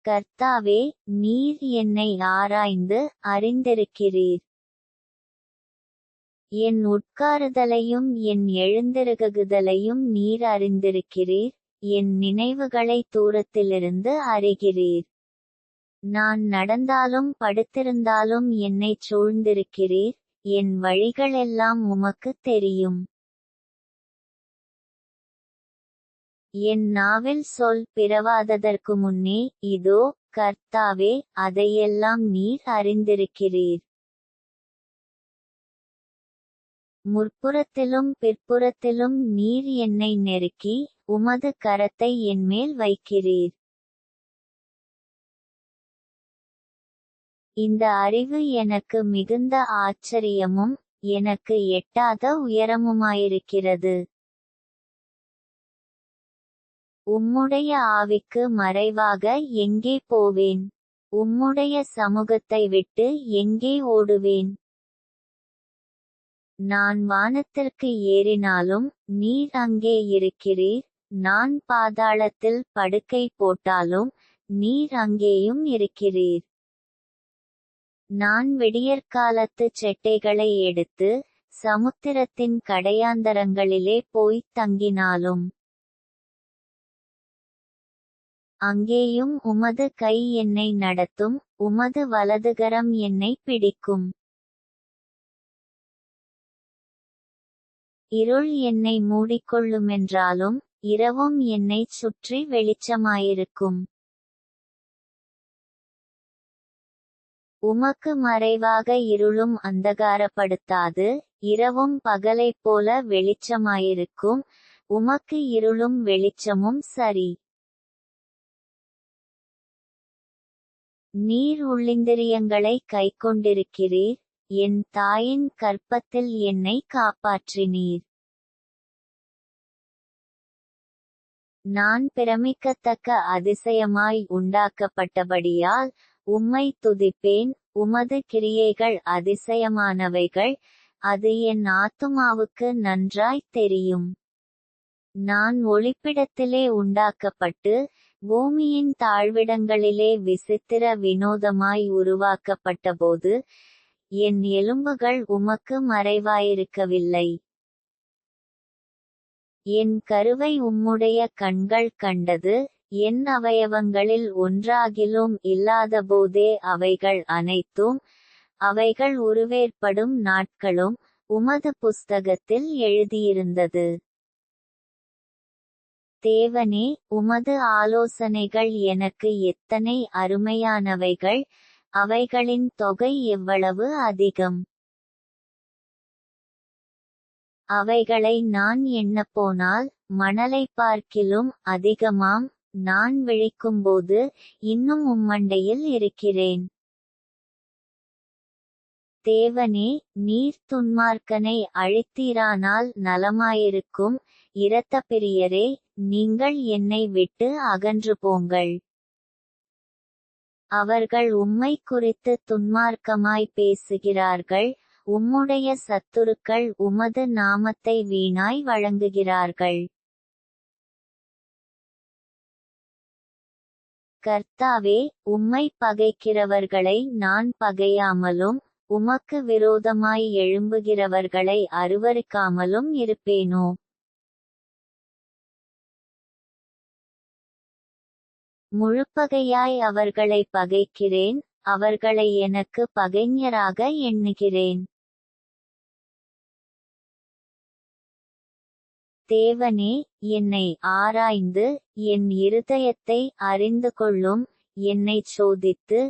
கர்த்தாவே, நீர் என்னை ஆராய்ந்து அறிந்திருக்கிறீர். என் உட்காருதலையும் என் எழுந்திருகுதலையும் நீர் அறிந்திருக்கிறீர். என் நினைவுகளை தூரத்திலிருந்து அறிகிறீர். நான் நடந்தாலும் படுத்திருந்தாலும் என்னைச் சூழ்ந்திருக்கிறீர். என் வழிகளெல்லாம் உமக்குத் தெரியும். என் நாவில் சொல் பிறவாததற்கு முன்னே, இதோ, கர்த்தாவே, அதையெல்லாம் நீர் அறிந்திருக்கிறீர். முற்புறத்திலும் பிற்புறத்திலும் நீர் என்னை நெருக்கி, உமது கரத்தை என்மேல் வைக்கிறீர். இந்த அறிவு எனக்கு மிகுந்த ஆச்சரியமும் எனக்கு எட்டாத உயரமுமாயிருக்கிறது. உம்முடைய ஆவிக்கு மறைவாக எங்கே போவேன்? உம்முடைய சமூகத்தை விட்டு எங்கே ஓடுவேன்? நான் வானத்திற்கு ஏறினாலும் நீர் அங்கே இருக்கிறீர். நான் பாதாளத்தில் படுக்கை போட்டாலும் நீர் அங்கேயும் இருக்கிறீர். நான் விடியற்காலத்துச் செட்டைகளை எடுத்து சமுத்திரத்தின் கடையாந்தரங்களிலே போய்த் தங்கினாலும் அங்கேயும் உமது கை என்னை நடத்தும், உமது வலதுகரம் என்னை பிடிக்கும். இருள் என்னை மூடிக்கொள்ளுமென்றாலும் இரவும் என்னைச் சுற்றி வெளிச்சமாயிருக்கும். உமக்கு மறைவாக இருளும் அந்தகாரப்படுத்தாது, இரவும் பகலைப் போல வெளிச்சமாயிருக்கும். உமக்கு இருளும் வெளிச்சமும் சரி. நீர் உள்ளிந்திரியங்களை கைக்கொண்டிருக்கிறீர். என் தாயின் கர்ப்பத்தில் என்னை காப்பாற்றினீர். நான் பிரமிக்கத்தக்க அதிசயமாய் உண்டாக்கப்பட்டபடியால் உம்மை துதிப்பேன். உமது கிரியைகள் அதிசயமானவைகள், அது என் ஆத்துமாவுக்கு நன்றாய்த் தெரியும். நான் ஒளிப்பிடத்திலே உண்டாக்கப்பட்டு பூமியின் தாழ்விடங்களிலே விசித்திர வினோதமாய் உருவாக்கப்பட்டபோது என் எலும்புகள் உமக்கு மறைவாயிருக்கவில்லை. என் கருவை உம்முடைய கண்கள் கண்டது. என் அவயவங்களில் ஒன்றாகிலும் இல்லாதபோதே அவைகள் அனைத்தும், அவைகள் உருவேற்படும் நாட்களும் உமது புஸ்தகத்தில் எழுதியிருந்தது. தேவனே, உமது ஆலோசனைகள் எனக்கு எத்தனை அருமையானவைகள்! அவைகளின் தொகை எவ்வளவு அதிகம்! அவைகளை நான் எண்ணப்போனால் மணலைப் பார்க்கிலும் அதிகமாம். நான் விழிக்கும்போது இன்னும் உம்மண்டையில் இருக்கிறேன். தேவனே, நீர் துன்மார்க்கனை அழித்தீரானால் நலமாயிருக்கும். இரத்தப்பிரியரே, நீங்கள் என்னை விட்டு அகன்று போங்கள். அவர்கள் உம்மை குறித்து துன்மார்க்கமாய் பேசுகிறார்கள். உம்முடைய சத்துருக்கள் உமது நாமத்தை வீணாய் வழங்குகிறார்கள். கர்த்தாவே, உம்மை பகைக்கிறவர்களை நான் பகையாமலும் உமக்கு விரோதமாய் எழும்புகிறவர்களை அருவருக்காமலும் இருப்பேனோ? முழுப்பகையாய் அவர்களை பகைக்கிறேன். அவர்களை எனக்கு பகைஞராக எண்ணுகிறேன். தேவனே, என்னை ஆராய்ந்து என் இருதயத்தை அறிந்து கொள்ளும். என்னைச் சோதித்து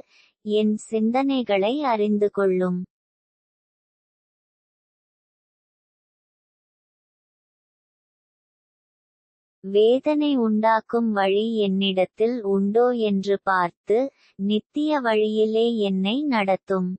என் சிந்தனைகளை அறிந்து கொள்ளும். வேதனை உண்டாக்கும் வழி என்னிடத்தில் உண்டோ என்று பார்த்து நித்திய வழியிலே என்னை நடத்தும்.